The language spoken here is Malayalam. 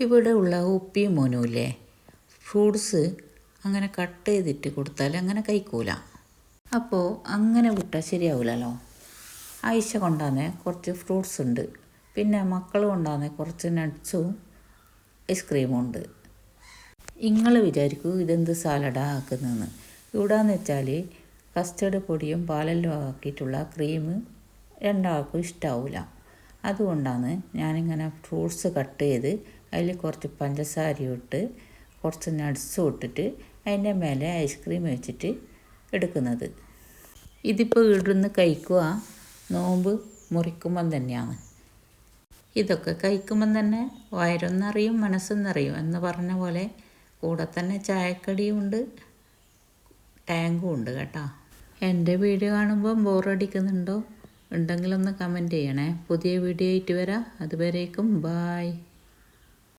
ഇവിടെ ഉള്ള ഉപ്പിയും മോനുമില്ലേ, ഫ്രൂട്ട്സ് അങ്ങനെ കട്ട് ചെയ്തിട്ട് കൊടുത്താൽ അങ്ങനെ കഴിക്കൂല. അപ്പോൾ അങ്ങനെ വിട്ടാൽ ശരിയാവില്ലല്ലോ. ആയിഷ കൊണ്ടാന്നെ കുറച്ച് ഫ്രൂട്ട്സ് ഉണ്ട്, പിന്നെ മക്കൾ കൊണ്ടാന്നെ കുറച്ച് നട്ട്സും ഐസ്ക്രീമും ഉണ്ട്. നിങ്ങൾ വിചാരിക്കൂ ഇതെന്ത് സാലഡാ ആക്കുന്നതെന്ന്. ഇവിടെയെന്ന് വെച്ചാൽ കസ്റ്റർഡ് പൊടിയും പാലെല്ലാം ആക്കിയിട്ടുള്ള ക്രീം രണ്ടാൾക്കും ഇഷ്ടാവില്ല. അതുകൊണ്ടാണ് ഞാനിങ്ങനെ ഫ്രൂട്ട്സ് കട്ട് ചെയ്ത് അതിൽ കുറച്ച് പഞ്ചസാരയും ഇട്ട് കുറച്ച് നട്ട്സും ഇട്ടിട്ട് അതിൻ്റെ മേലെ ഐസ്ക്രീം വെച്ചിട്ട് എടുക്കുന്നത്. ഇതിപ്പോൾ ഇവിടുന്ന് കഴിക്കുക നോമ്പ് മുറിക്കുമ്പം തന്നെയാണ്. ഇതൊക്കെ കഴിക്കുമ്പം തന്നെ വയറും നിറയും മനസ്സും നിറയും എന്ന് പറഞ്ഞ പോലെ കൂടെ തന്നെ ചായക്കടിയും ഉണ്ട്, ടാങ്കും ഉണ്ട് കേട്ടോ. എൻ്റെ വീഡിയോ കാണുമ്പോൾ ബോറടിക്കുന്നുണ്ടോ? ഉണ്ടെങ്കിലൊന്ന് കമൻറ്റ് ചെയ്യണേ. പുതിയ വീഡിയോ ആയിട്ട് വരാം. അതുവരേക്കും ബായ്.